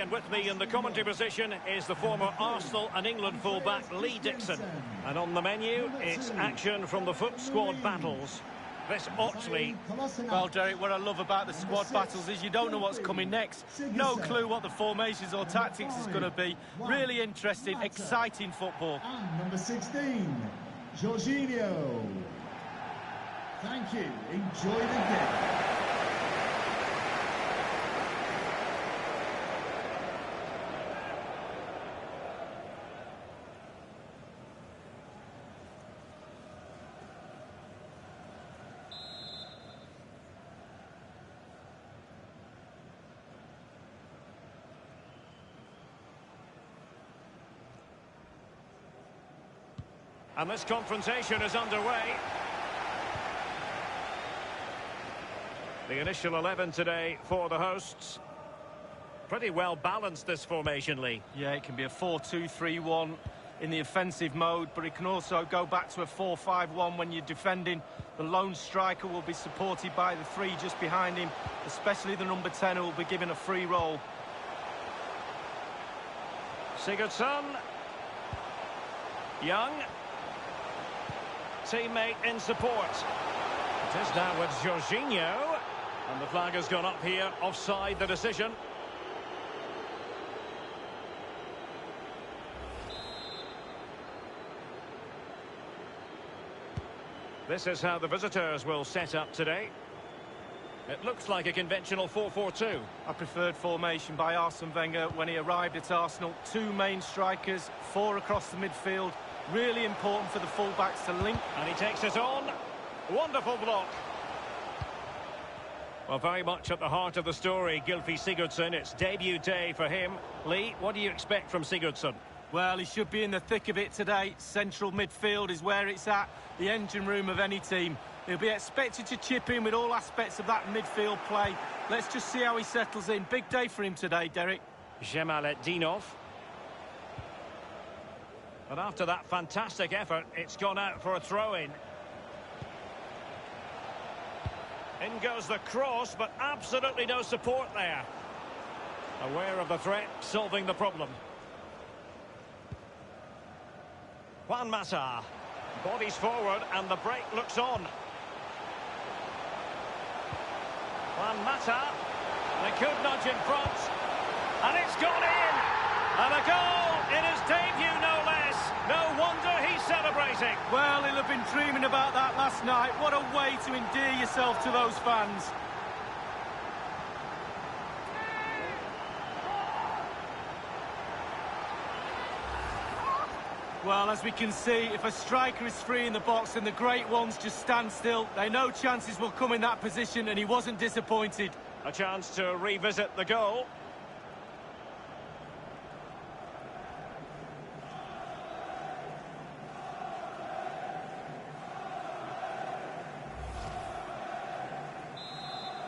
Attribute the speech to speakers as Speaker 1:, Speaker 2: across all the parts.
Speaker 1: and with me in the commentary position is the former Arsenal and England fullback Lee Dixon. And on the menu, it's action from the FUT squad battles. This Oxley.
Speaker 2: Well, Derek, what I love about the squad battles is you don't know what's coming next. No clue what the formations or tactics is going to be. Really interesting, exciting football.
Speaker 3: And number 16, Jorginho. Thank you. Enjoy the game.
Speaker 1: And this confrontation is underway. The initial 11 today for the hosts. Pretty well balanced, this formation, Lee.
Speaker 2: Yeah, it can be a 4-2-3-1 in the offensive mode, but it can also go back to a 4-5-1 when you're defending. The lone striker will be supported by the three just behind him, especially the number 10 who will be given a free roll.
Speaker 1: Sigurdsson. Young. Teammate in support. It is now with Jorginho. And the flag has gone up here, offside the decision. This is how the visitors will set up today. It looks like a conventional 4-4-2.
Speaker 2: A preferred formation by Arsene Wenger when he arrived at Arsenal. Two main strikers, four across the midfield. Really important for the fullbacks to link.
Speaker 1: And he takes it on. Wonderful block. Well, very much at the heart of the story, Gylfi Sigurdsson. It's debut day for him. Lee, what do you expect from Sigurdsson?
Speaker 2: Well, he should be in the thick of it today. Central midfield is where it's at, the engine room of any team. He'll be expected to chip in with all aspects of that midfield play. Let's just see how he settles in. Big day for him today, Derek.
Speaker 1: Jemaletdinov. But after that fantastic effort, it's gone out for a throw-in. In goes the cross, but absolutely no support there. Aware of the threat, solving the problem. Juan Mata. Bodies forward, and the break looks on. Juan Mata. They could nudge in front. And it's gone in! And a goal in his debut, no less. No wonder he's celebrating.
Speaker 2: Well, he'll have been dreaming about that last night. What a way to endear yourself to those fans. Well, as we can see, if a striker is free in the box and the great ones just stand still, they know chances will come in that position, and he wasn't disappointed.
Speaker 1: A chance to revisit the goal.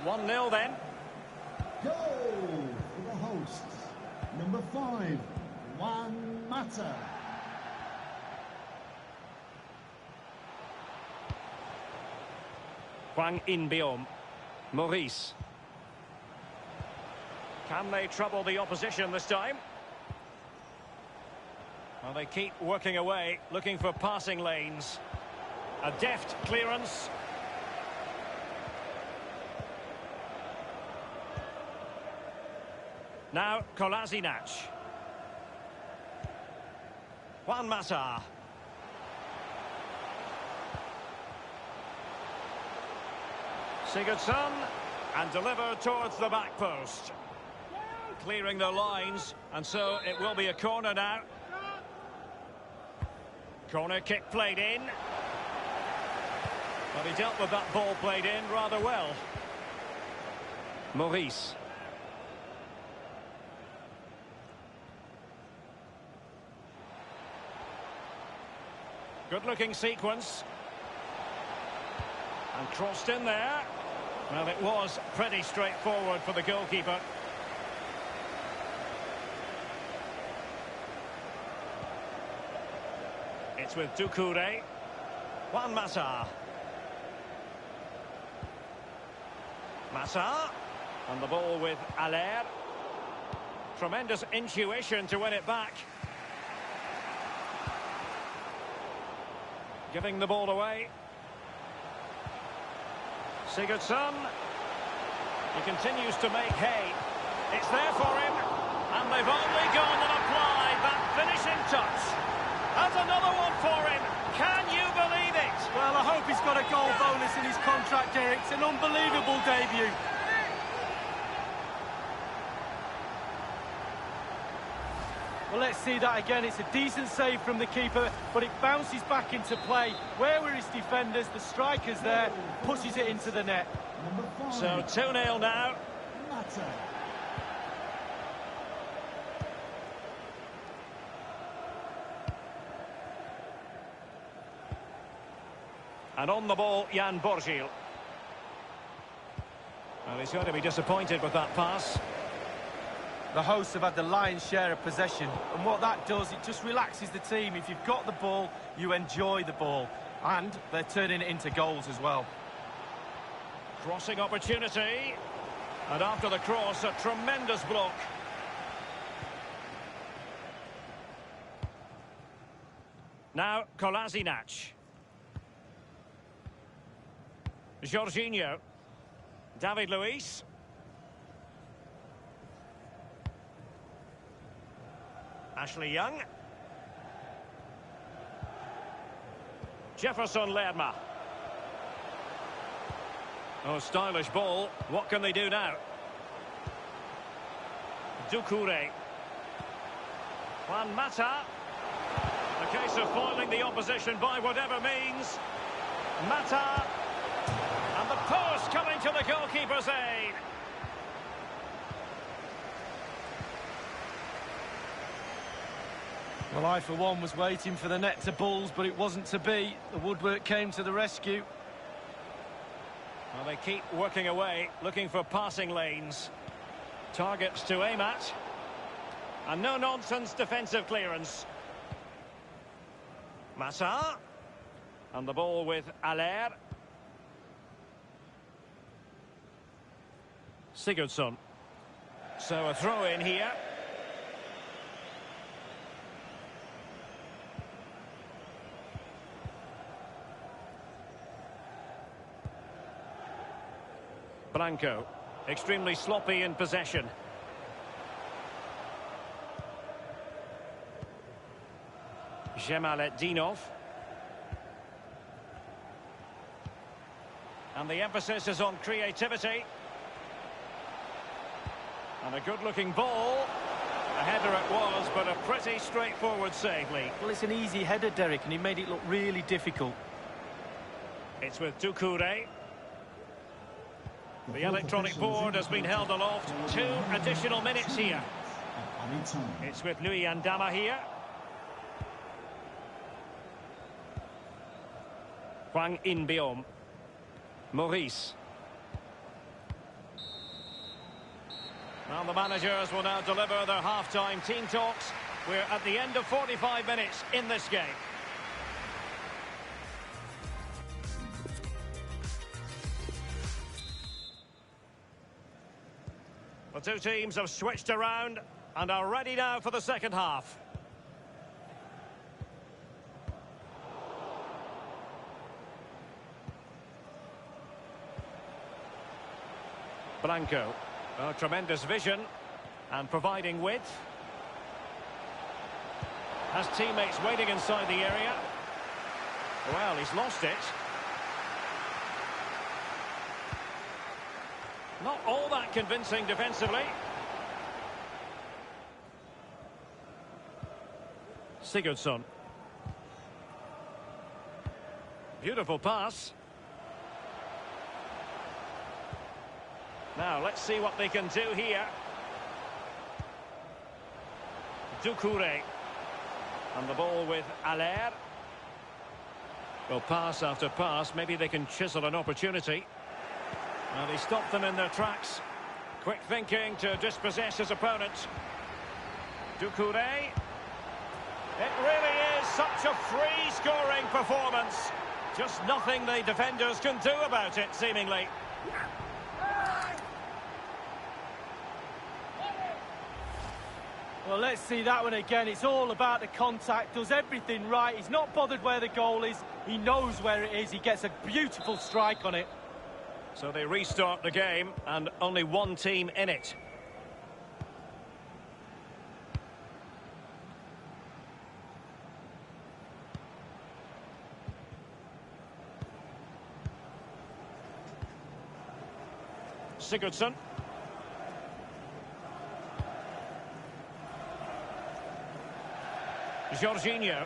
Speaker 1: One 0 then.
Speaker 3: Goal for the hosts. Number 5, Juan Mata.
Speaker 1: Hwang In-beom. Maurice. Can they trouble the opposition this time? Well, they keep working away, looking for passing lanes. A deft clearance. Now, Kolasinac. Juan Mata. Sigurdsson, and delivered towards the back post. Clearing the lines, and so it will be a corner now. Corner kick played in. But he dealt with that ball played in rather well. Maurice. Good-looking sequence. And crossed in there. Well, it was pretty straightforward for the goalkeeper. It's with Doucouré. Juan Mata. Mata. And the ball with Aller. Tremendous intuition to win it back. Giving the ball away. Sigurdsson. He continues to make hay. It's there for him. And they've only gone and applied that finishing touch. That's another one for him. Can you believe it?
Speaker 2: Well, I hope he's got a goal bonus in his contract, Derek. It's an unbelievable debut. Well, let's see that again. It's a decent save from the keeper, but it bounces back into play. Where were his defenders? The striker's there, pushes it into the net.
Speaker 1: So 2-0 now.
Speaker 3: Mata.
Speaker 1: And on the ball, Jan Borgil. Well, he's going to be disappointed with that pass.
Speaker 2: The hosts have had the lion's share of possession, and what that does, it just relaxes the team. If you've got the ball, you enjoy the ball, and they're turning it into goals as well.
Speaker 1: Crossing opportunity. And after the cross, a tremendous block. Now, Kolasinac. Jorginho. David Luiz. Ashley Young. Jefferson Lerma. Oh, stylish ball. What can they do now? Doucouré. Juan Mata. A case of foiling the opposition by whatever means. Mata. And the post coming to the goalkeeper's aid.
Speaker 2: Well, I, for one, was waiting for the net to bulls, but it wasn't to be. The woodwork came to the rescue.
Speaker 1: Well, they keep working away, looking for passing lanes. Targets to aim at. And no-nonsense defensive clearance. Mata. And the ball with Aller. Sigurdsson. So a throw-in here. Blanco, extremely sloppy in possession. Zhemaletdinov. And the emphasis is on creativity. And a good-looking ball. A header it was, but a pretty straightforward save, Lee.
Speaker 2: Well, it's an easy header, Derek, and he made it look really difficult.
Speaker 1: It's with Doucouré. The electronic board has been held aloft. 2 additional minutes here. It's with Louis Andama here. Hwang In-beom. Maurice. Well, the managers will now deliver their half-time team talks. We're at the end of 45 minutes in this game. The two teams have switched around and are ready now for the second half. Blanco. Oh, tremendous vision and providing width. Has teammates waiting inside the area. Well, he's lost it. Not all that convincing defensively. Sigurdsson. Beautiful pass. Now, let's see what they can do here. Doucouré. And the ball with Aller. Well, pass after pass. Maybe they can chisel an opportunity. Now, they stopped them in their tracks. Quick thinking to dispossess his opponent. Doucouré. It really is such a free-scoring performance. Just nothing the defenders can do about it, seemingly.
Speaker 2: Well, let's see that one again. It's all about the contact, does everything right. He's not bothered where the goal is. He knows where it is. He gets a beautiful strike on it.
Speaker 1: So they restart the game, and only one team in it. Sigurdsson. Jorginho.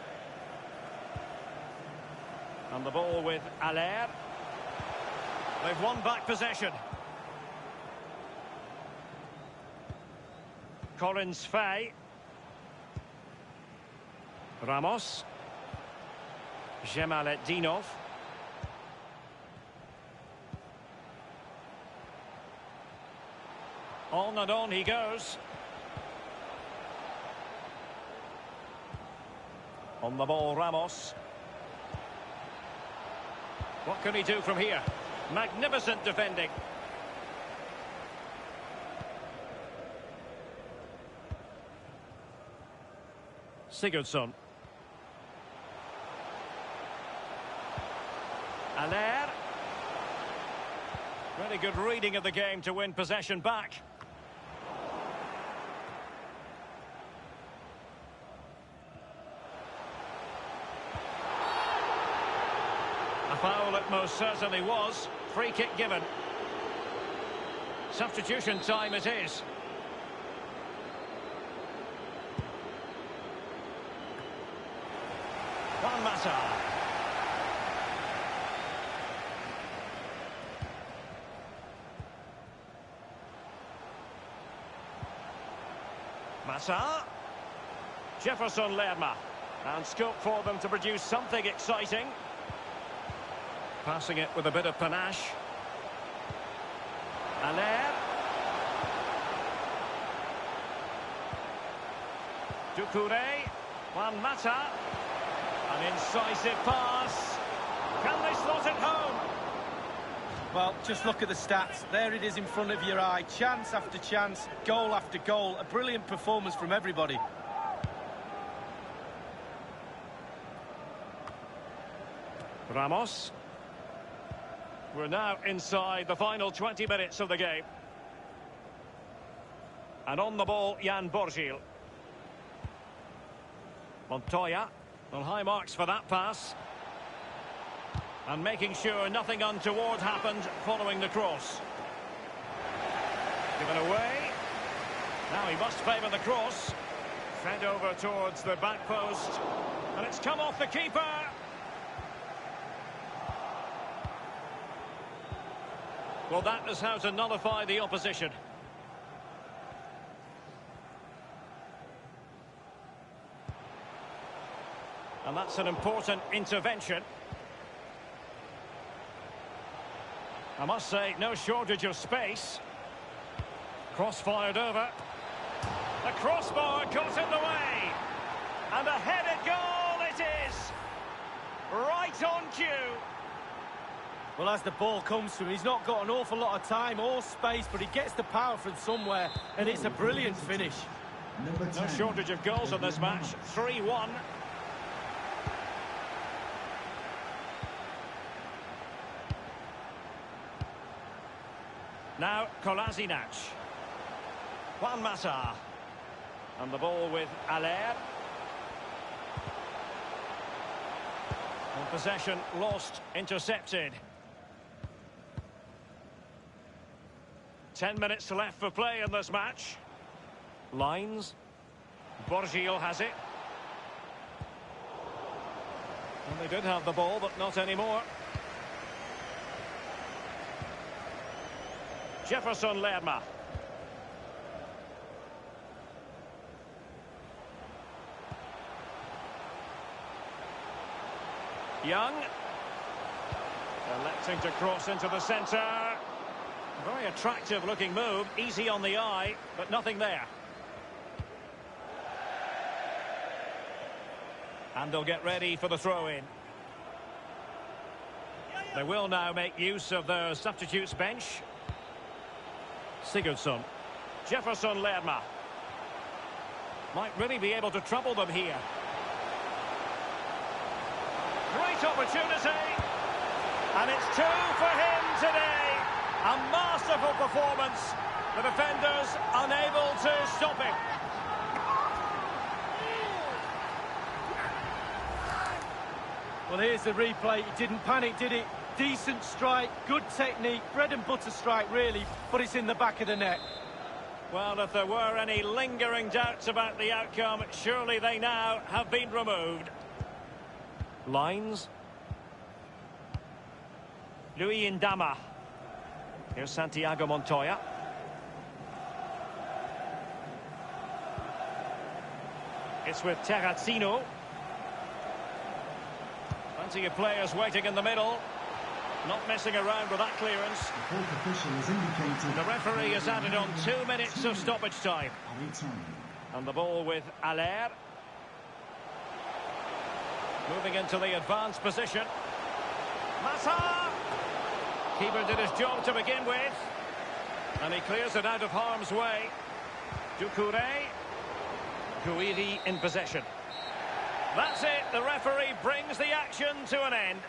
Speaker 1: And the ball with Aller. They've won back possession. Collins Fay. Ramos. Jemaletdinov. On and on he goes. On the ball, Ramos. What can he do from here? Magnificent defending. Sigurdsson. Aller. Very good reading of the game to win possession back. A foul it most certainly was. Free kick given. Substitution time it is. Juan Mata. Mata. Jefferson Lerma. And scope for them to produce something exciting. Passing it with a bit of panache. Aller. Doucouré. Juan Mata. An incisive pass. Can they slot it home?
Speaker 2: Well, just look at the stats. There it is in front of your eye. Chance after chance, goal after goal. A brilliant performance from everybody.
Speaker 1: Ramos. We're now inside the final 20 minutes of the game. And on the ball, Jan Borgil. Montoya. On high marks for that pass. And making sure nothing untoward happened following the cross. Given away. Now he must favour the cross. Fed over towards the back post. And it's come off the keeper. Well, that is how to nullify the opposition. And that's an important intervention. I must say, no shortage of space. Cross fired over. The crossbar got in the way. And a headed goal it is. Right on cue.
Speaker 2: Well, as the ball comes to him, he's not got an awful lot of time or space, but he gets the power from somewhere, and it's a brilliant finish.
Speaker 1: No shortage of goals in this match. 3-1. Now, Kolasinac. Juan Mata. And the ball with Aller. And possession lost, intercepted. 10 minutes left for play in this match. Lines. Borgil has it. And they did have the ball, but not anymore. Jefferson Lerma. Young. Electing to cross into the centre. Very attractive looking move, easy on the eye, but nothing there. And they'll get ready for the throw-in. They will now make use of their substitutes bench. Sigurdsson. Jefferson Lerma. Might really be able to trouble them here. Great opportunity. And it's 2 for him today. A masterful performance. The defenders unable to stop him.
Speaker 2: Well, here's the replay. He didn't panic, did he? Decent strike, good technique, bread and butter strike, really, but it's in the back of the net.
Speaker 1: Well, if there were any lingering doubts about the outcome, surely they now have been removed. Lines. Louis Ndama. Here's Santiago Montoya. It's with Terrazzino. Plenty of players waiting in the middle. Not messing around with that clearance.
Speaker 3: The fourth official has indicated...
Speaker 1: The referee has added on 2 minutes of stoppage time. And the ball with Aller. Moving into the advanced position. Massa! Keeper did his job to begin with. And he clears it out of harm's way. Doucouré. Gouiri in possession. That's it. The referee brings the action to an end.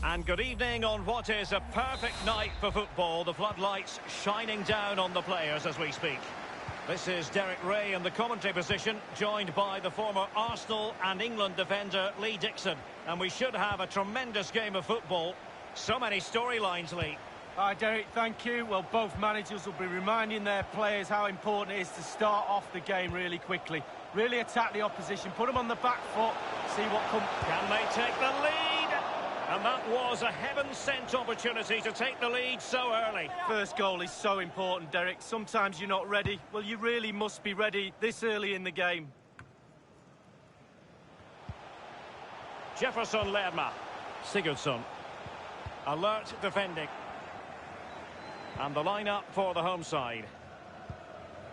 Speaker 1: And good evening on what is a perfect night for football. The floodlights shining down on the players as we speak. This is Derek Ray in the commentary position, joined by the former Arsenal and England defender Lee Dixon. And we should have a tremendous game of football. So many storylines, Lee.
Speaker 2: Hi, Derek, thank you. Well, both managers will be reminding their players how important it is to start off the game really quickly. Really attack the opposition, put them on the back foot, see what comes.
Speaker 1: Can they take the lead? And that was a heaven-sent opportunity to take the lead so early.
Speaker 2: First goal is so important, Derek. Sometimes you're not ready. Well, you really must be ready this early in the game.
Speaker 1: Jefferson Lerma. Sigurdsson. Alert defending. And the lineup for the home side.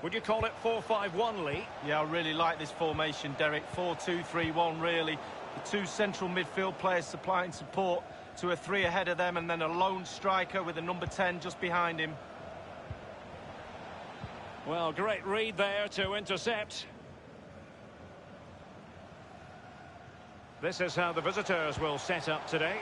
Speaker 1: Would you call it 4-5-1, Lee?
Speaker 2: Yeah, I really like this formation, Derek. 4-2-3-1, really. The two central midfield players supplying support to a three ahead of them, and then a lone striker with a number 10 just behind him.
Speaker 1: Well, great read there to intercept. This is how the visitors will set up today.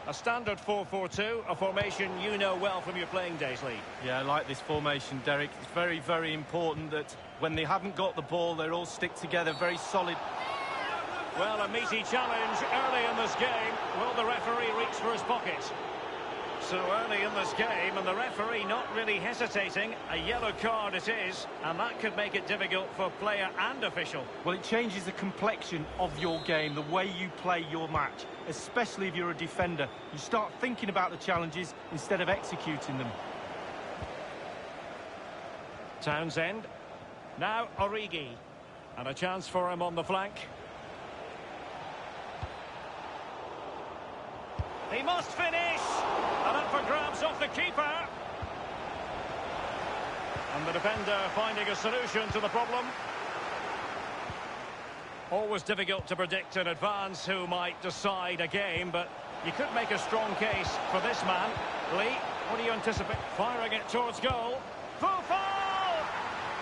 Speaker 1: A standard 4-4-2, a formation you know well from your playing days, Lee.
Speaker 2: Yeah, I like this formation, Derek. It's very, very important that when they haven't got the ball, they all stick together, very solid.
Speaker 1: Well, a meaty challenge early in this game. Will the referee reach for his pocket? So early in this game, and the referee not really hesitating. A yellow card it is, and that could make it difficult for player and official.
Speaker 2: Well, it changes the complexion of your game, the way you play your match, especially if you're a defender. You start thinking about the challenges instead of executing them.
Speaker 1: Townsend. Now Origi. And a chance for him on the flank. He must finish! And up for grabs off the keeper. And the defender finding a solution to the problem. Always difficult to predict in advance who might decide a game, but you could make a strong case for this man. Lee, what do you anticipate? Firing it towards goal. Full foul!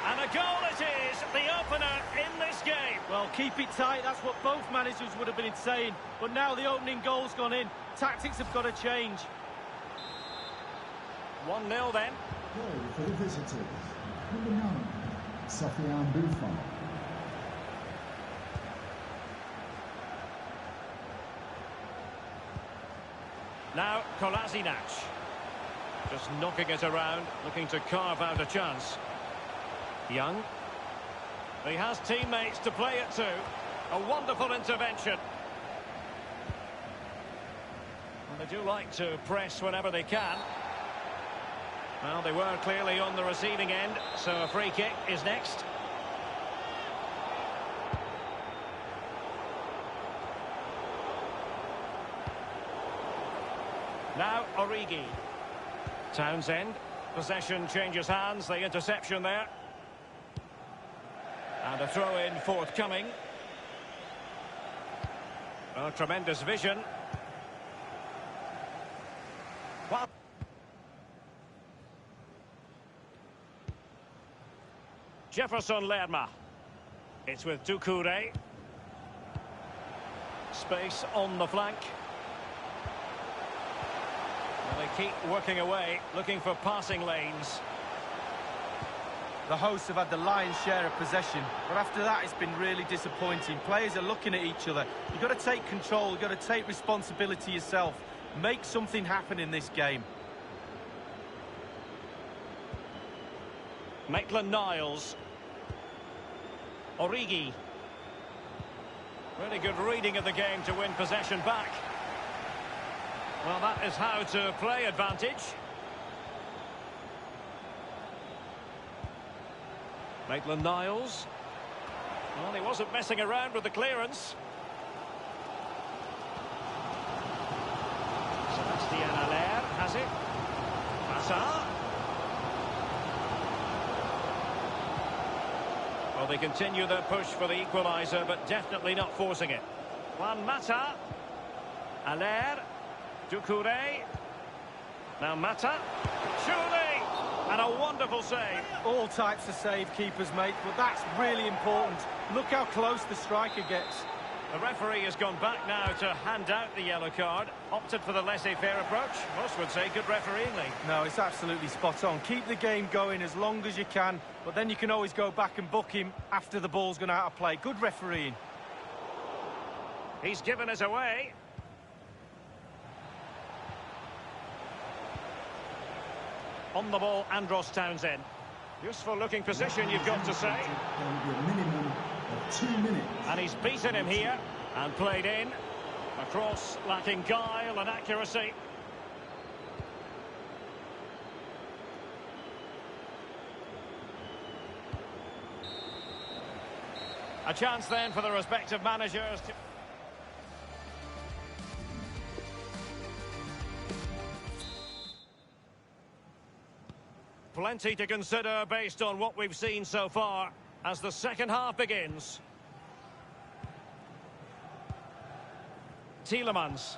Speaker 1: And a goal it is, the opener in this game.
Speaker 2: Well, keep it tight, that's what both managers would have been saying. But now the opening goal's gone in. Tactics have got to change.
Speaker 1: 1-0 then.
Speaker 3: Goal for the visitors. Number 9, Sofiane Buffon.
Speaker 1: Now Kolasinac. Just knocking it around, looking to carve out a chance. Young. He has teammates to play it to. A wonderful intervention. And they do like to press whenever they can. Well, they were clearly on the receiving end, so a free kick is next. Now Origi. Townsend. Possession changes hands, the interception there. And a throw-in forthcoming. Oh, tremendous vision. Well, Jefferson Lerma. It's with Doucouré. Space on the flank. Well, they keep working away, looking for passing lanes.
Speaker 2: The hosts have had the lion's share of possession, but after that it's been really disappointing. Players are looking at each other. You've got to take control, you've got to take responsibility yourself. Make something happen in this game.
Speaker 1: Maitland-Niles. Origi. Really good reading of the game to win possession back. Well, that is how to play advantage. Maitland-Niles. Well, he wasn't messing around with the clearance. Sebastian Aller has it. Mata. Well, they continue their push for the equaliser, but definitely not forcing it. Juan Mata. Aller. Doucouré. Now Mata. Surely! And a wonderful save.
Speaker 2: All types of save keepers make, but that's really important. Look how close the striker gets.
Speaker 1: The referee has gone back now to hand out the yellow card. Opted for the laissez-faire approach. Most would say good refereeing, Lee.
Speaker 2: No, it's absolutely spot on. Keep the game going as long as you can, but then you can always go back and book him after the ball's gone out of play. Good refereeing.
Speaker 1: He's given us away. On the ball, Andros Townsend. Useful looking position, you've got to say.
Speaker 3: There will be a minimum of 2 minutes.
Speaker 1: And he's beaten him here and played in. A cross lacking guile and accuracy. A chance then for the respective managers to... Plenty to consider based on what we've seen so far as the second half begins. Tielemans.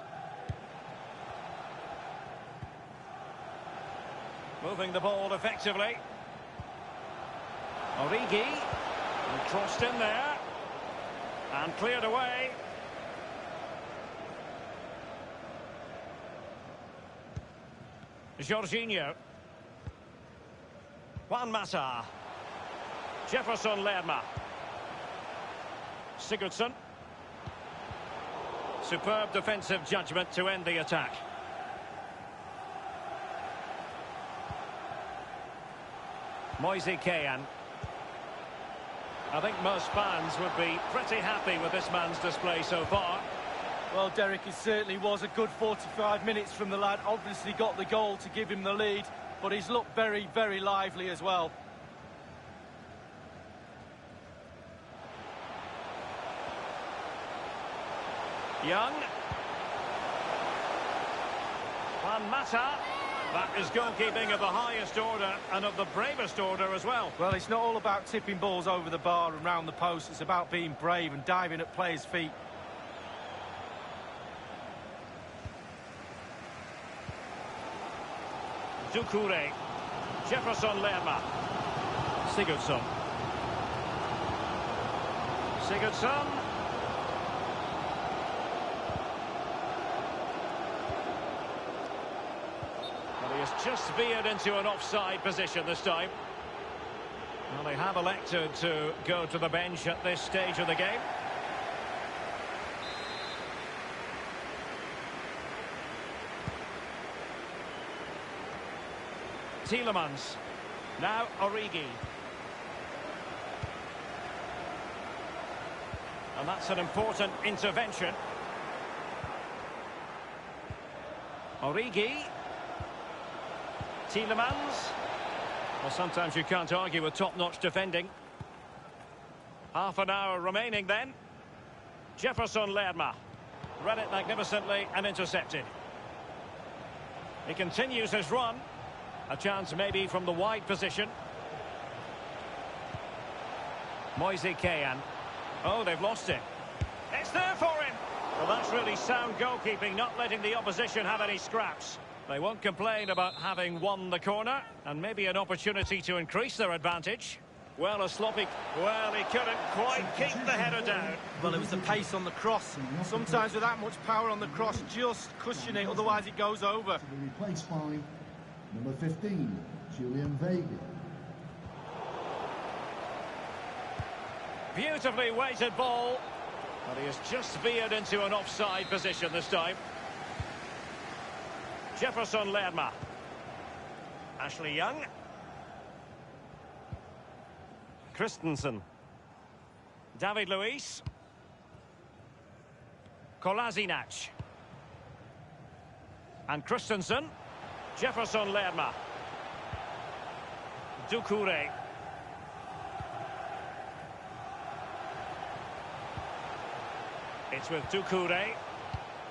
Speaker 1: Moving the ball effectively. Origi. And crossed in there. And cleared away. Jorginho. Juan Mata. Jefferson Lerma. Sigurdsson. Superb defensive judgment to end the attack. Moise Kean. I think most fans would be pretty happy with this man's display so far.
Speaker 2: Well, Derek, it certainly was a good 45 minutes from the lad. Obviously got the goal to give him the lead, but he's looked very, very lively as well.
Speaker 1: Young. Juan Mata. That is goalkeeping of the highest order and of the bravest order as well.
Speaker 2: Well, it's not all about tipping balls over the bar and round the post. It's about being brave and diving at players' feet.
Speaker 1: Doucouré. Jefferson Lerma. Sigurdsson. Sigurdsson. Well, he has just veered into an offside position this time. Well, they have elected to go to the bench at this stage of the game. Tielemans. Now Origi. And that's an important intervention. Origi. Tielemans. Well, sometimes you can't argue with top-notch defending. Half an hour remaining then. Jefferson Lerma. Read it magnificently and intercepted. He continues his run. A chance maybe from the wide position. Moise Kean. Oh, they've lost it. It's there for him. Well, that's really sound goalkeeping, not letting the opposition have any scraps. They won't complain about having won the corner, and maybe an opportunity to increase their advantage. Well, a sloppy... Well, he couldn't quite keep the header down.
Speaker 2: Well, it was the pace on the cross. Sometimes with that much power on the cross, just cushion it, otherwise it goes over.
Speaker 3: To be replaced by number 15, Julian Vega.
Speaker 1: Beautifully weighted ball. But he has just veered into an offside position this time. Jefferson Lerma. Ashley Young. Christensen. David Luiz. Kolasinac. And Christensen. Jefferson Lerma. Doucouré. It's with Doucouré.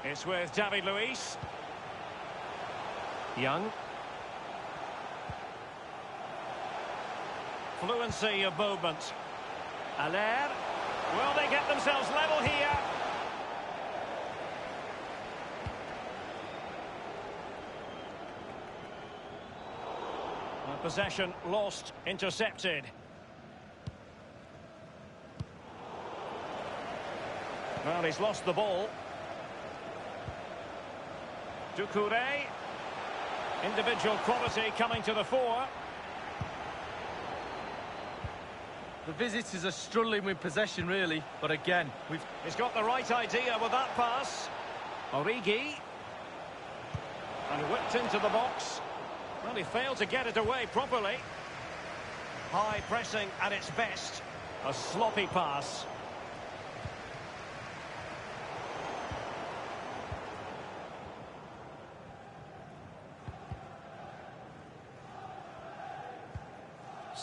Speaker 1: It's with David Luiz. Young. Fluency of movement. Allaire. Will they get themselves level here? Possession lost, intercepted. Well, he's lost the ball. Doucouré. Individual quality coming to the fore.
Speaker 2: The visitors are struggling with possession, really. But again,
Speaker 1: He's got the right idea with that pass. Origi. And whipped into the box. Well, he failed to get it away properly. High pressing at its best. A sloppy pass.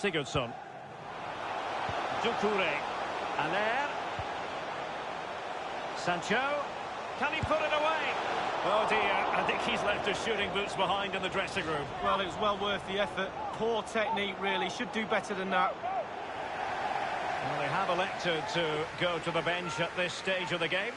Speaker 1: Sigurdsson. Doucouré. Aller. Sancho. Can he put it away? Oh dear, I think he's left his shooting boots behind in the dressing room.
Speaker 2: well, it was well worth the effort. Poor technique, really. Should do better than that.
Speaker 1: Well, they have elected to go to the bench at this stage of the game.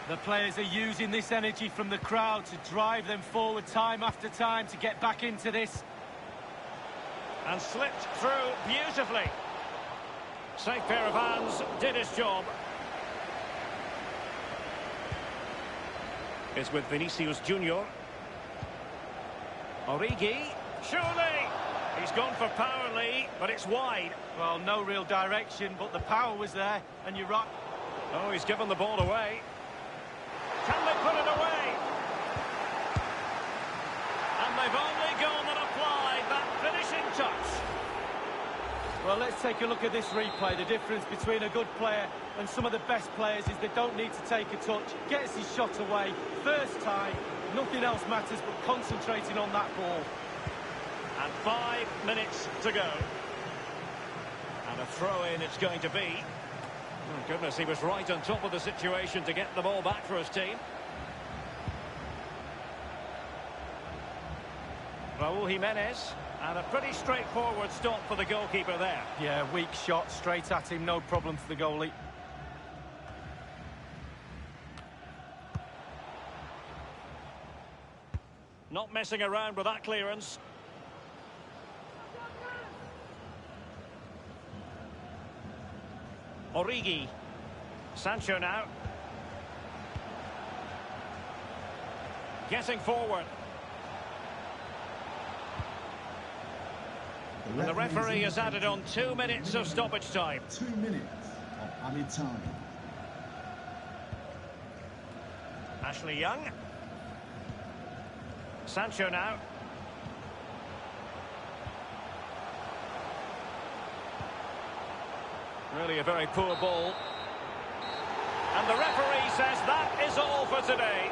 Speaker 2: The players are using this energy from the crowd to drive them forward time after time to get back into this.
Speaker 1: And slipped through beautifully. Safe pair of hands, did his job. It's with Vinicius Junior. Origi. Surely! He's gone for power, Lee, but it's wide.
Speaker 2: Well, no real direction, but the power was there, and you're right.
Speaker 1: Oh, he's given the ball away. Can they put it away? And they've only gone and applied that finishing touch.
Speaker 2: Well, let's take a look at this replay. The difference between a good player and some of the best players is they don't need to take a touch. Gets his shot away. First time, nothing else matters but concentrating on that ball.
Speaker 1: And 5 minutes to go. And a throw-in it's going to be. Oh, goodness, he was right on top of the situation to get the ball back for his team. Raúl Jiménez. And a pretty straightforward stop for the goalkeeper there.
Speaker 2: Yeah, weak shot, straight at him, no problem for the goalie.
Speaker 1: Not messing around with that clearance. Origi. Sancho now. Getting forward. And the referee has added on 2 minutes of stoppage time.
Speaker 3: 2 minutes of added time.
Speaker 1: Ashley Young. Sancho now. Really a very poor ball. And the referee says that is all for today.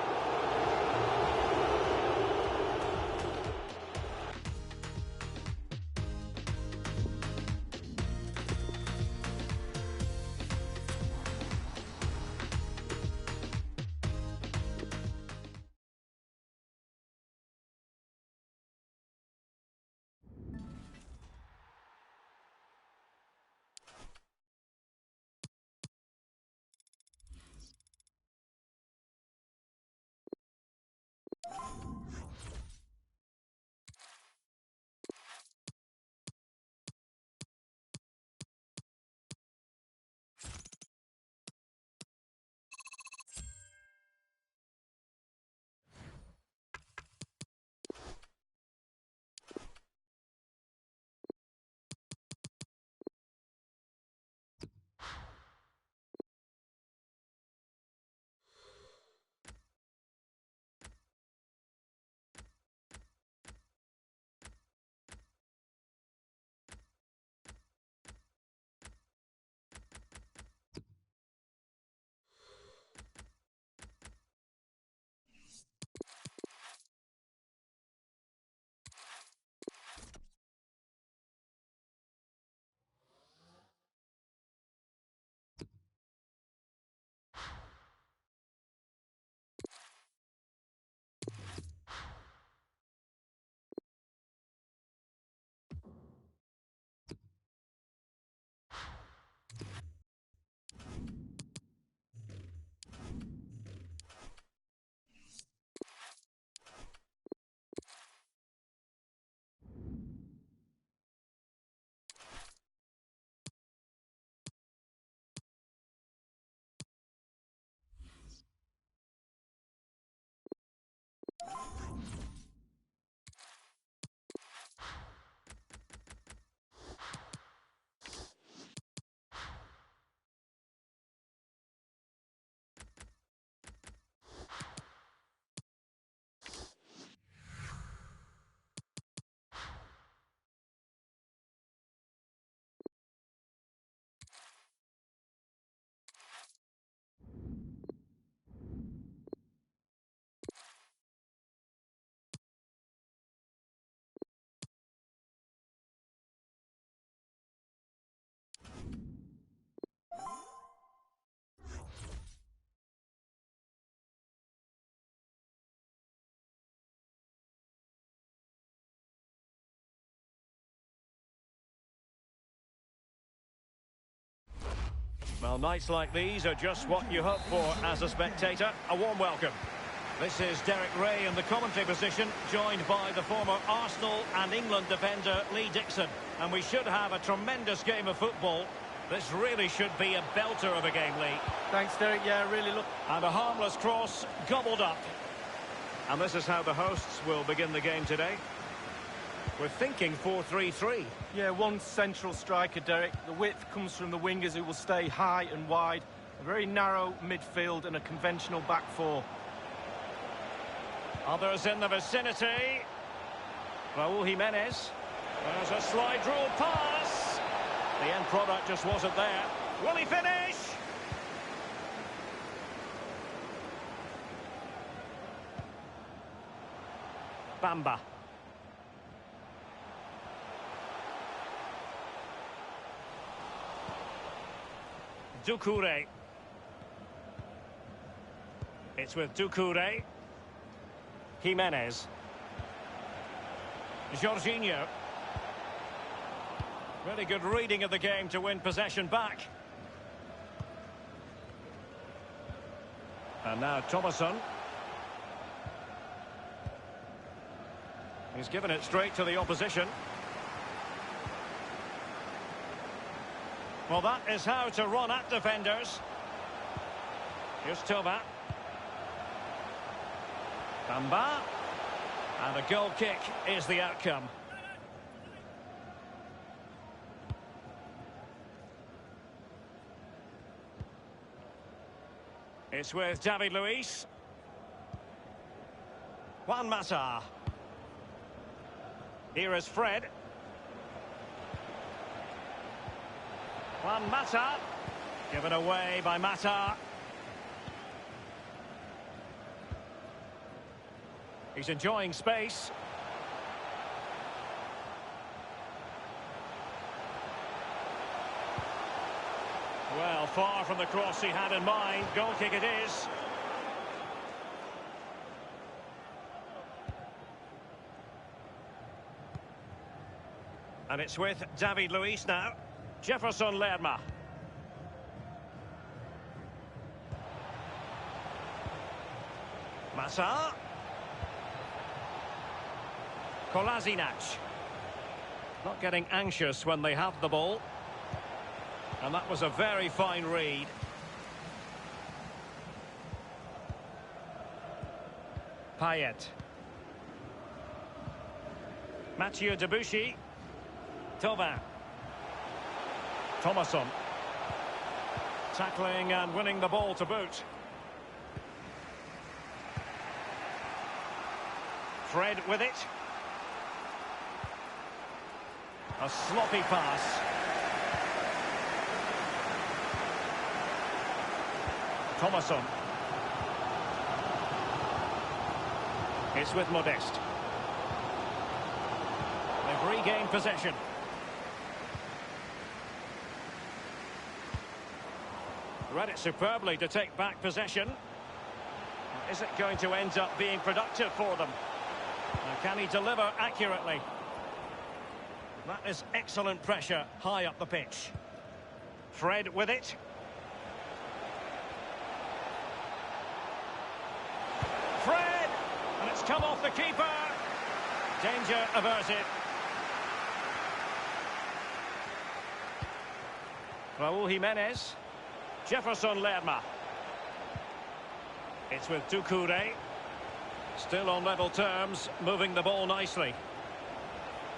Speaker 1: Well, nights like these are just what you hope for as a spectator. A warm welcome. This is Derek Ray in the commentary position, joined by the former Arsenal and England defender Lee Dixon. And we should have a tremendous game of football. This really should be a belter of a game, Lee.
Speaker 2: Thanks, Derek. Yeah, really look.
Speaker 1: And a harmless cross gobbled up. And this is how the hosts will begin the game today. We're thinking 4-3-3.
Speaker 2: Yeah, one central striker, Derek. The width comes from the wingers who will stay high and wide. A very narrow midfield and a conventional back four.
Speaker 1: Others in the vicinity. Raul Jimenez. There's a slide rule pass. The end product just wasn't there. Will he finish? Bamba. Doucouré. It's with Doucouré. Jimenez. Jorginho. Really good reading of the game to win possession back. And now Thomasson. He's given it straight to the opposition. Well, that is how to run at defenders. Here's Tova. Bamba. And a goal kick is the outcome. It's with David Luiz. Juan Mata. Here is Fred. Juan Mata. Given away by Mata. He's enjoying space. Well, far from the cross he had in mind. Goal kick it is. And it's with David Luiz now. Jefferson Lerma. Massa. Kolasinac. Not getting anxious when they have the ball. And that was a very fine read. Payet. Mathieu Debuchy. Thauvin. Thomasson. Tackling and winning the ball to boot. Fred with it. A sloppy pass. Thomasson. It's with Modeste. They've regained possession. Read it superbly to take back possession. Is it going to end up being productive for them? Now, can he deliver accurately? That is excellent pressure high up the pitch. Fred with it. Fred! And it's come off the keeper. Danger averted. Raul Jimenez. Jefferson Lerma. It's with Doucouré. Still on level terms, moving the ball nicely.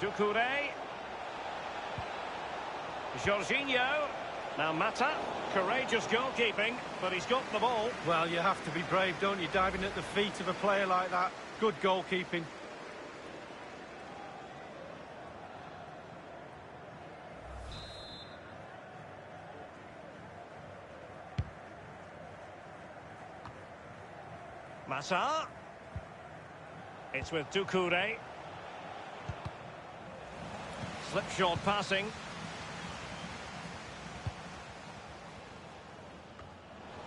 Speaker 1: Doucouré. Jorginho. Now Mata. Courageous goalkeeping, but he's got the ball.
Speaker 2: Well, you have to be brave, don't you, diving at the feet of a player like that. Good goalkeeping.
Speaker 1: Mata. It's with Doucouré. Slipshod passing.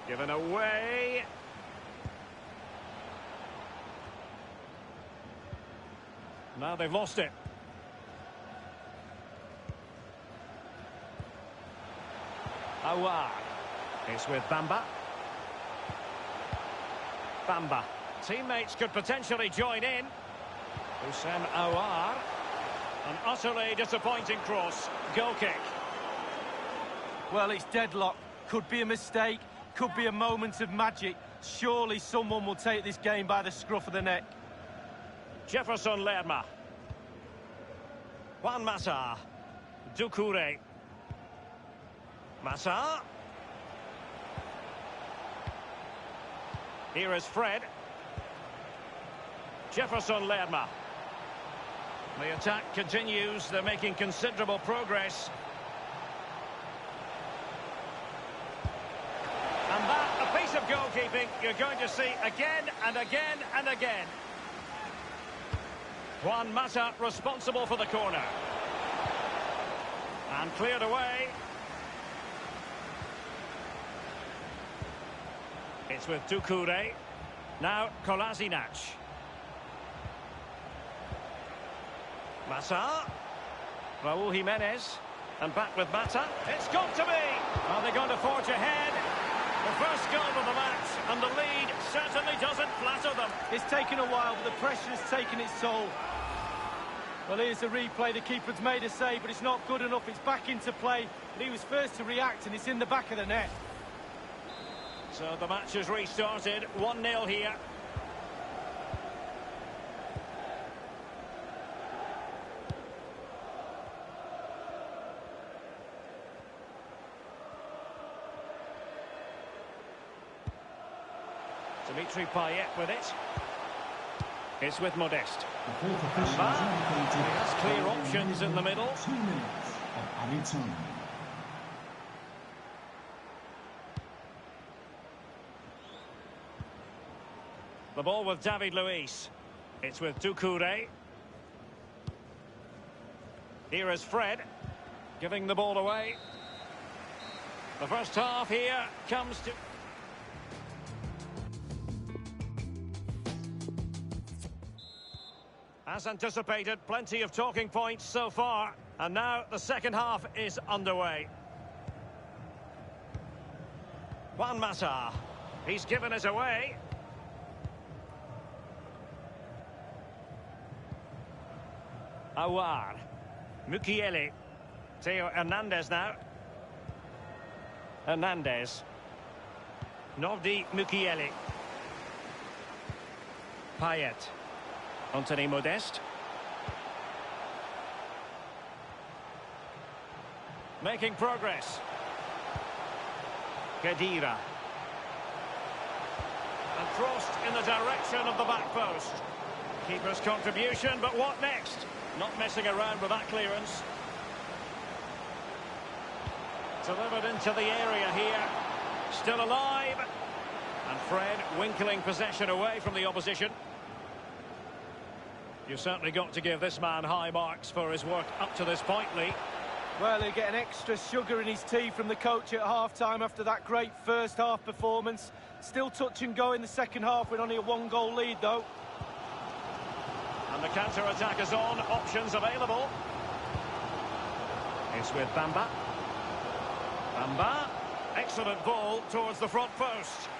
Speaker 1: Given away. Now they've lost it. Aouar. It's with Bamba. Bamba. Teammates could potentially join in. Houssem Aouar. An utterly disappointing cross. Goal kick.
Speaker 2: Well, it's deadlock. Could be a mistake. Could be a moment of magic. Surely someone will take this game by the scruff of the neck.
Speaker 1: Jefferson Lerma. Juan Mata. Doucouré. Mata. Here is Fred. Jefferson Lerma. The attack continues. They're making considerable progress. And that, a piece of goalkeeping you're going to see again and again and again. Juan Mata responsible for the corner. And cleared away. It's with Doucouré. Now Kolasinac. Mata. Raúl Jiménez. And back with Mata. It's got to be! Are they going to forge ahead? The first goal of the match, and the lead certainly doesn't flatter them.
Speaker 2: It's taken a while, but the pressure has taken its toll. Well, here's the replay. The keeper's made a save, but it's not good enough. It's back into play, but he was first to react, and it's in the back of the net.
Speaker 1: So the match has restarted. 1-0 here. Dimitri Payet with it. It's with Modeste.
Speaker 3: The fourth official
Speaker 1: He
Speaker 3: is indicated
Speaker 1: has clear options in the middle.
Speaker 3: 2 minutes of added time.
Speaker 1: The ball with David Luiz. It's with Doucouré. Here is Fred, giving the ball away. The first half here comes to... As anticipated, plenty of talking points so far. And now the second half is underway. Juan Mata. He's given it away. Aouar. Mukiele. Theo Hernandez now. Hernandez. Nordi Mukiele. Payet. Anthony Modeste. Making progress. Khedira. And crossed in the direction of the back post. Keeper's contribution, but what next? Not messing around with that clearance. Delivered into the area here. Still alive. And Fred winkling possession away from the opposition. You've certainly got to give this man high marks for his work up to this point, Lee.
Speaker 2: Well, he'll get an extra sugar in his tea from the coach at half-time after that great first-half performance. Still touch and go in the second half with only a 1-goal lead, though.
Speaker 1: And the counter-attack is on. Options available. It's with Bamba. Bamba. Excellent ball towards the front post.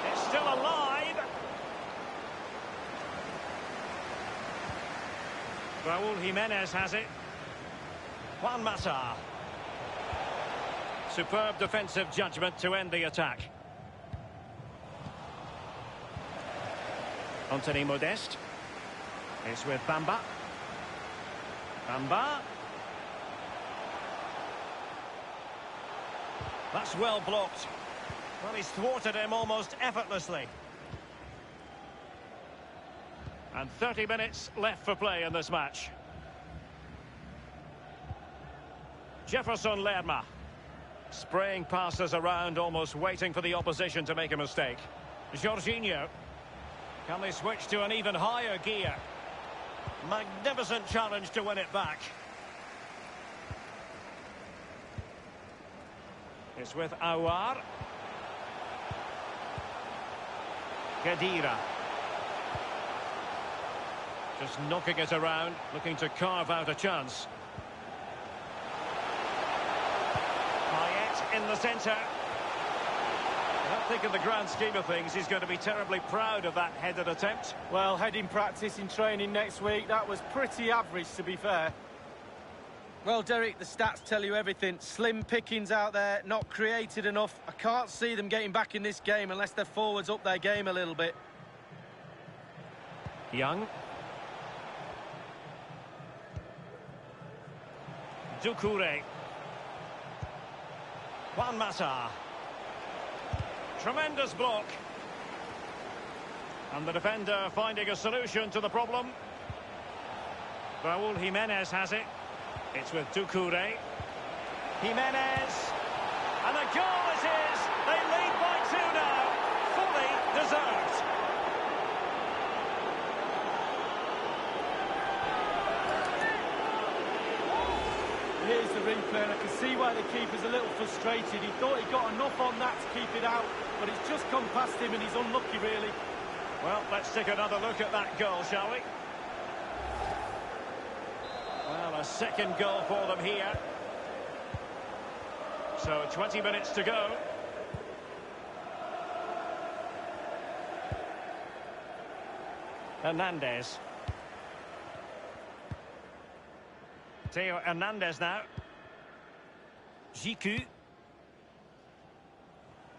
Speaker 1: It's still alive. Raúl Jiménez has it. Juan Mata. Superb defensive judgment to end the attack. Anthony Modeste. It's with Bamba. Bamba. That's well blocked. Well, he's thwarted him almost effortlessly. And 30 minutes left for play in this match. Jefferson Lerma. Spraying passes around, almost waiting for the opposition to make a mistake. Jorginho. Can they switch to an even higher gear? Magnificent challenge to win it back. It's with Aouar. Khedira. Just knocking it around, looking to carve out a chance. Payet. in the centre. I don't think in the grand scheme of things he's going to be terribly proud of that headed attempt.
Speaker 2: Well, heading practice in training next week, that was pretty average, to be fair. Well, Derek, the stats tell you everything. Slim pickings out there, not created enough. I can't see them getting back in this game unless their forwards up their game a little bit.
Speaker 1: Young. Doucouré. Juan Mata. Tremendous block. And the defender finding a solution to the problem. Raúl Jiménez has it. It's with Doucouré. Jiménez. And a goal it is! They lead by 2 now. Fully deserved.
Speaker 2: Here's the replay, and I can see why the keeper's a little frustrated. He thought he got enough on that to keep it out, but it's just come past him and he's unlucky, really.
Speaker 1: Well, let's take another look at that goal, shall we? Well, a second goal for them here. So, 20 minutes to go. Hernandez. Theo Hernandez now. Jiku.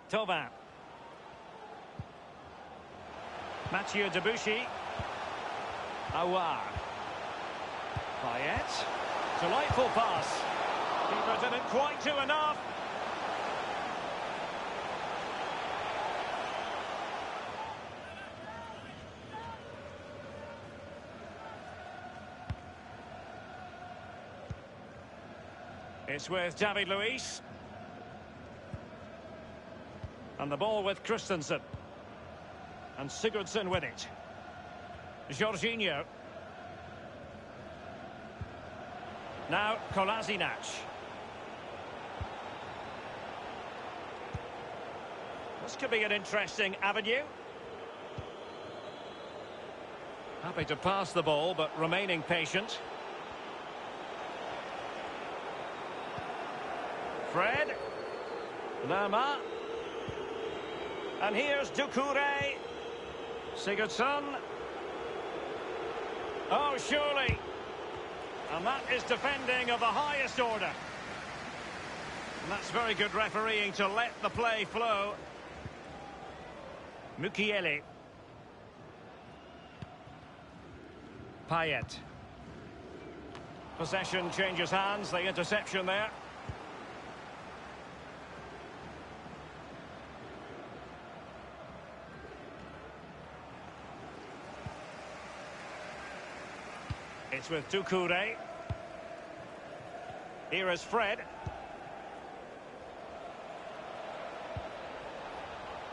Speaker 1: Thauvin. Mathieu Debuchy. Aouar. Payet. Delightful pass. Keeper didn't quite do enough. It's with David Luiz. And the ball with Christensen. And Sigurdsson with it. Jorginho. Now Kolasinac. This could be an interesting avenue. Happy to pass the ball, but remaining patient. Fred. Lerma. And here's Doucouré. Sigurdsson. Oh, surely. And that is defending of the highest order. And that's very good refereeing to let the play flow. Mukiele. Payet. Possession changes hands, the interception there. It's with Doucouré. Here is Fred.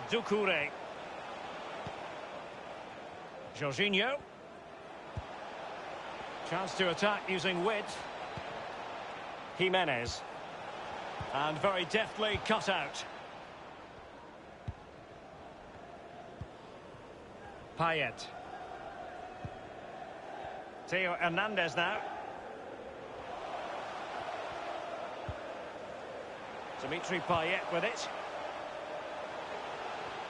Speaker 1: Doucouré. Jorginho. Chance to attack using width. Jimenez. And very deftly cut out. Payet. Theo Hernandez now. Dimitri Payet with it.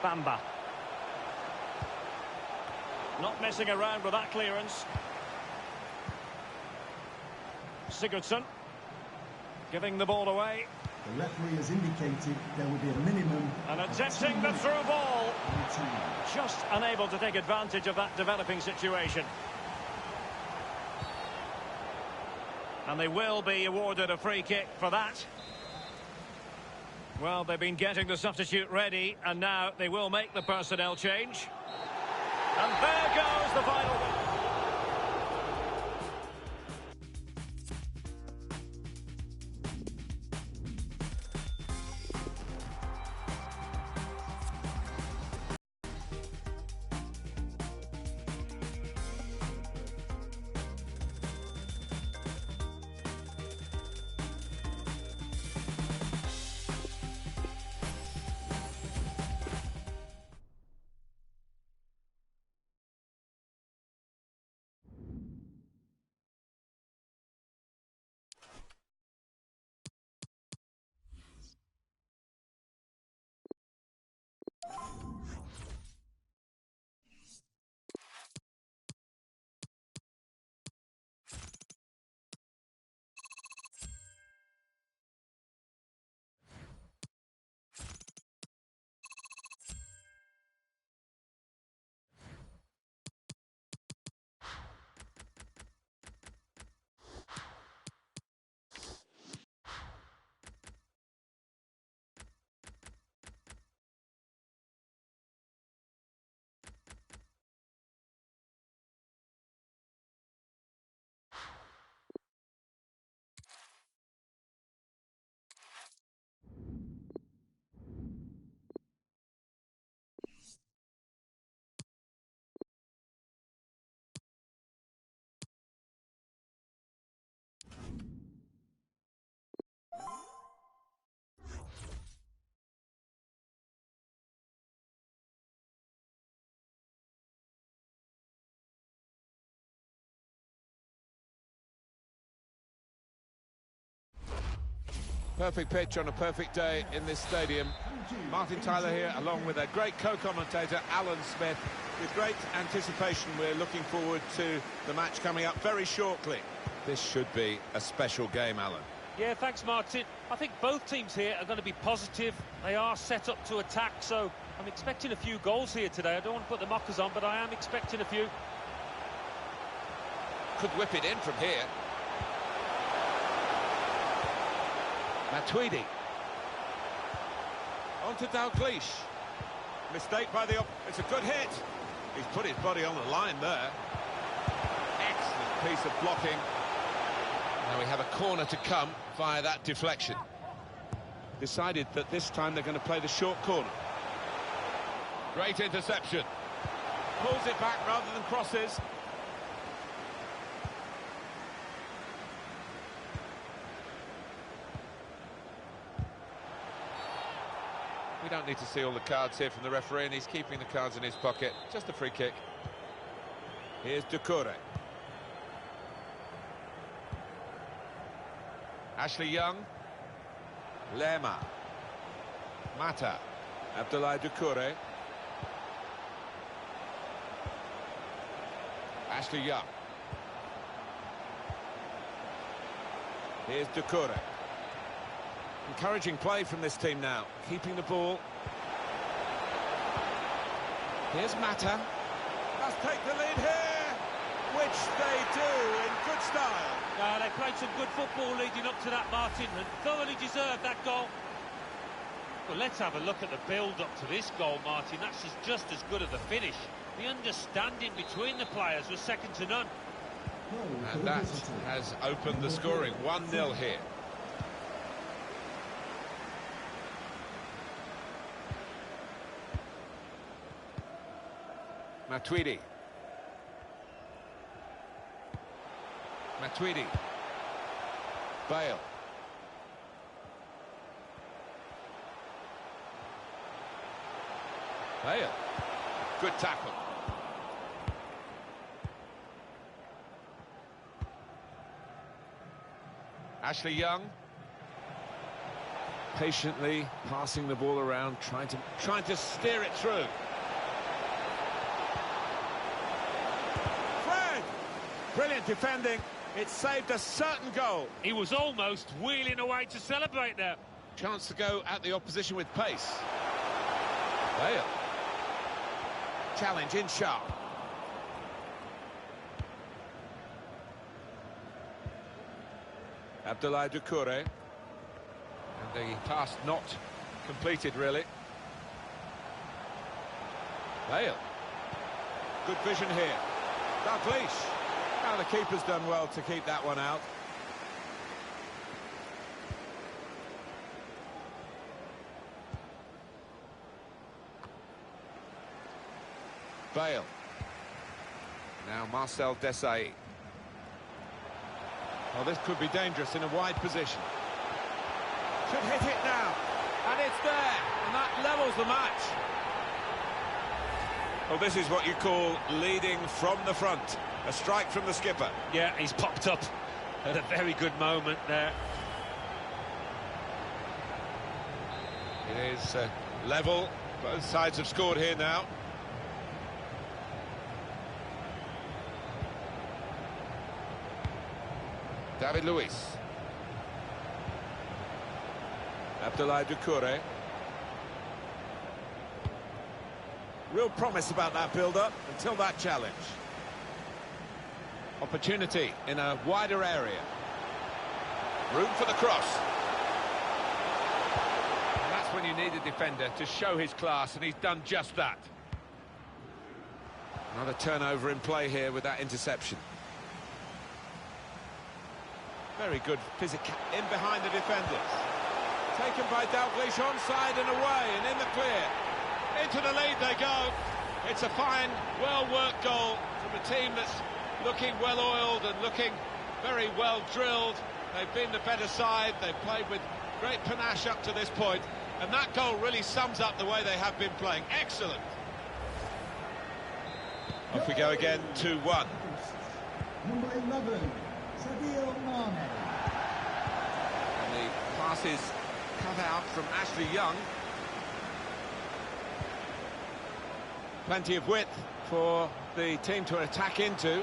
Speaker 1: Bamba. Not messing around with that clearance. Sigurdsson. Giving the ball away.
Speaker 3: The referee has indicated there will be a minimum.
Speaker 1: And attempting the through ball. Just unable to take advantage of that developing situation. And they will be awarded a free kick for that. Well, they've been getting the substitute ready, and now they will make the personnel change. And there goes the final whistle.
Speaker 4: Perfect pitch on a perfect day in this stadium. Martin Tyler here, along with a great co-commentator, Alan Smith. With great anticipation, we're looking forward to the match coming up very shortly. This should be a special game, Alan.
Speaker 5: Yeah, thanks, Martin. I think both teams here are going to be positive. They are set up to attack, so I'm expecting a few goals here today. I don't want to put the mockers on, but I am expecting a few.
Speaker 4: Could whip it in from here. Matuidi. On to Dalglish. Mistake by the... It's a good hit. He's put his body on the line there. Excellent piece of blocking. Now we have a corner to come via that deflection. Decided that this time they're going to play the short corner. Great interception. Pulls it back rather than crosses. We don't need to see all the cards here from the referee, and he's keeping the cards in his pocket. Just a free kick. Here's Doucouré. Ashley Young. Lema. Mata. Abdoulaye Doucouré. Ashley Young. Here's Doucouré. Encouraging play from this team now, keeping the ball. Here's Mata. Must take the lead here, which they do in good style.
Speaker 5: They played some good football leading up to that, Martin, and thoroughly deserved that goal. Well, let's have a look at the build-up to this goal, Martin. That's just as good as the finish. The understanding between the players was second to none.
Speaker 4: And that has opened the scoring. 1-0 here. Matuidi. Matuidi. Bale. Bale. Good tackle. Ashley Young. Patiently passing the ball around, trying to steer it through. Brilliant defending. It saved a certain goal.
Speaker 5: He was almost wheeling away to celebrate there.
Speaker 4: Chance to go at the opposition with pace. Bale. Challenge in sharp. Abdoulaye Doucouré. And the pass not completed, really. Bale. Good vision here. Dalglish. Now the keeper's done well to keep that one out. Bale. Now Marcel Desailly. Well, this could be dangerous in a wide position. Should hit it now. And it's there. And that levels the match. Well, this is what you call leading from the front. A strike from the skipper.
Speaker 5: Yeah, he's popped up at a very good moment there.
Speaker 4: It is level. Both sides have scored here now. David Luiz. Abdoulaye Doucouré. Real promise about that build-up until that challenge. Opportunity in a wider area. Room for the cross. And that's when you need a defender to show his class, and he's done just that. Another turnover in play here with that interception. Very good physical in behind the defenders. Taken by Dalglish, onside and away, and in the clear. Into the lead they go. It's a fine, well-worked goal from a team that's looking well-oiled and looking very well-drilled. They've been the better side. They've played with great panache up to this point, and that goal really sums up the way they have been playing. Excellent. Off we go again, 2-1.
Speaker 3: Number 11, Sadio Mane.
Speaker 4: And the Pass is cut out from Ashley Young. Plenty of width for the team to attack into.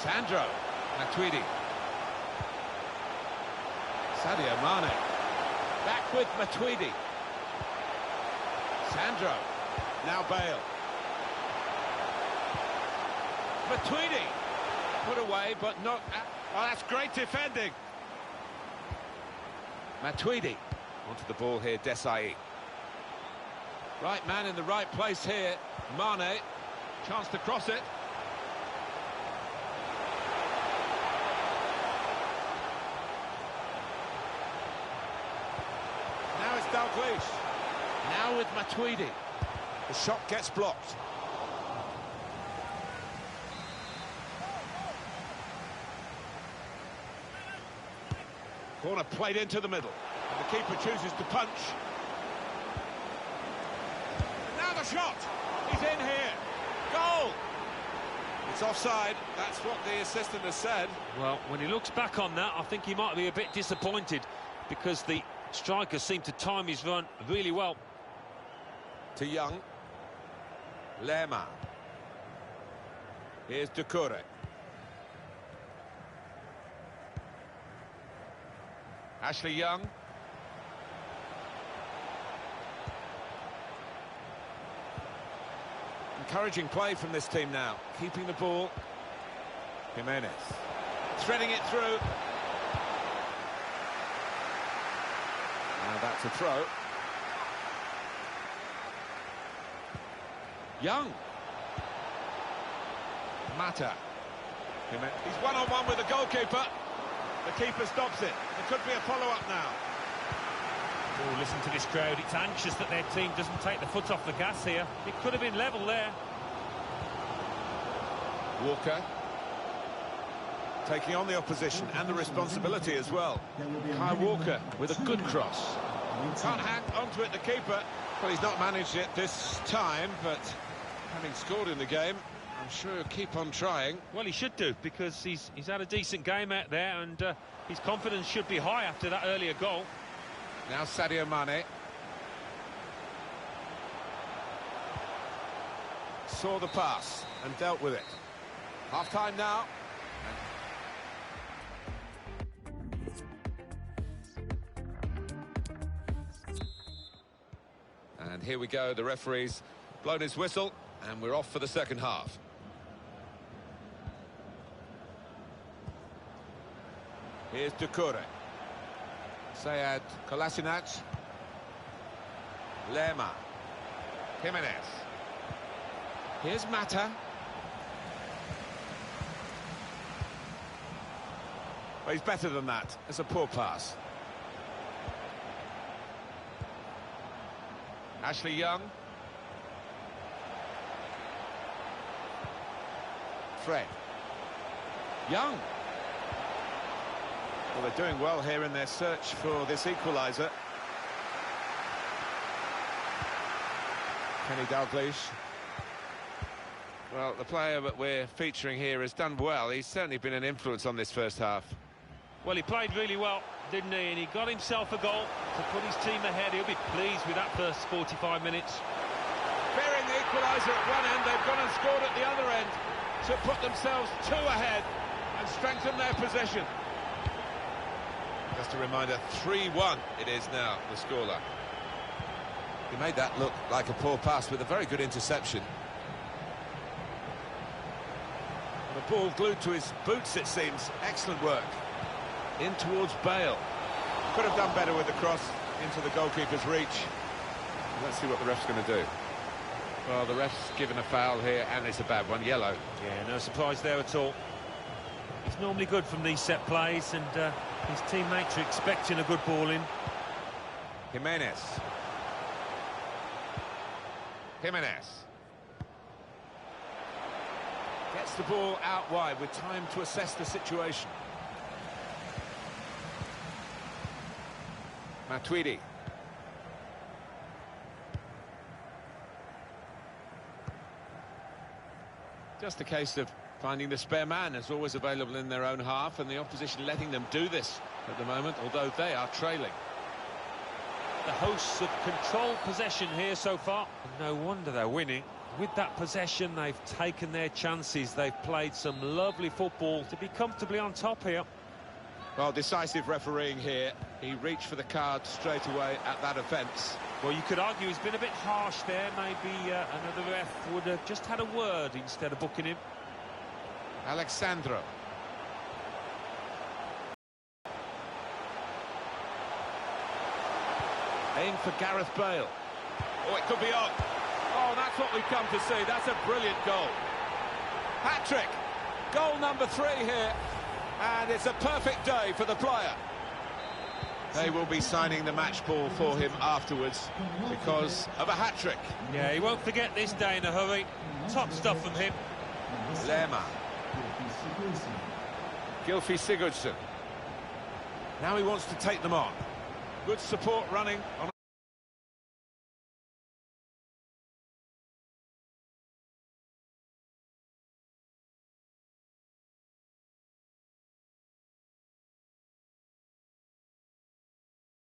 Speaker 4: Sandro Matuidi. Sadio Mane. Back with Matuidi. Sandro. Now Bale. Matuidi. Put away, but not... Oh, that's great defending. Matuidi. Onto the ball here, Desai. Right man in the right place here. Mane. Chance to cross it. Now it's Dalglish. Now with Matuidi. The shot gets blocked. Corner played into the middle. And the keeper chooses to punch. And now the shot. He's in here. Goal. It's offside. That's what the assistant has said.
Speaker 5: Well, when he looks back on that, I think he might be a bit disappointed because the striker seemed to time his run really well.
Speaker 4: To Young. Lerma. Here's Doucouré. Ashley Young. Encouraging play from this team now. Keeping the ball. Jimenez. Threading it through. Now that's a throw. Young. Mata. He's one-on-one with the goalkeeper. The keeper stops it. There could be a follow-up now.
Speaker 5: Oh, listen to this crowd. It's anxious that their team doesn't take the foot off the gas here. It could have been level there.
Speaker 4: Walker. Taking on the opposition and the responsibility as well. Kyle Walker with a good cross. Can't hang onto it, the keeper. Well, he's not managed it this time, but having scored in the game, I'm sure he'll keep on trying.
Speaker 5: Well, he should do, because he's had a decent game out there, and his confidence should be high after that earlier goal.
Speaker 4: Now Sadio Mane. Saw the pass and dealt with it. Half-time now. And here we go, the referee's blown his whistle, and we're off for the second half. Here's Doucouré. Sead Kolasinac. Lerma. Jimenez. Here's Mata. Well, he's better than that. It's a poor pass. Ashley Young. Fred. Young. Well, they're doing well here in their search for this equaliser. Kenny Dalglish. Well, the player that we're featuring here has done well. He's certainly been an influence on this first half.
Speaker 5: Well, he played really well, didn't he? And he got himself a goal to put his team ahead. He'll be pleased with that first 45 minutes.
Speaker 4: Fearing the equaliser at one end, they've gone and scored at the other end to put themselves 2 ahead and strengthen their position. Just a reminder, 3-1 it is now, the scoreline. He made that look like a poor pass with a very good interception. The ball glued to his boots, it seems. Excellent work. In towards Bale. Could have done better with the cross into the goalkeeper's reach. Let's see what the ref's going to do. Well, the ref's given a foul here, and it's a bad one, yellow.
Speaker 5: Yeah, no surprise there at all. He's normally good from these set plays, and his teammates are expecting a good ball in.
Speaker 4: Jimenez. Jimenez. Gets the ball out wide with time to assess the situation. Matuidi. Just a case of finding the spare man, as always available in their own half, and the opposition letting them do this at the moment, although they are trailing.
Speaker 5: The hosts have controlled possession here so far. No wonder they're winning. With that possession, they've taken their chances. They've played some lovely football to be comfortably on top here.
Speaker 4: Well, decisive refereeing here. He reached for the card straight away at that offence.
Speaker 5: Well, you could argue he's been a bit harsh there. Maybe another ref would have just had a word instead of booking him.
Speaker 4: Alexandro. Aim for Gareth Bale. Oh, it could be on. Oh, that's what we've come to see. That's a brilliant goal. Hat-trick. Goal number 3 here. And it's a perfect day for the player. They will be signing the match ball for him afterwards because of a hat-trick.
Speaker 5: Yeah, he won't forget this day in a hurry. Top stuff from him.
Speaker 4: Lerma. Gylfi Sigurdsson. Now he wants to take them on. Good support running on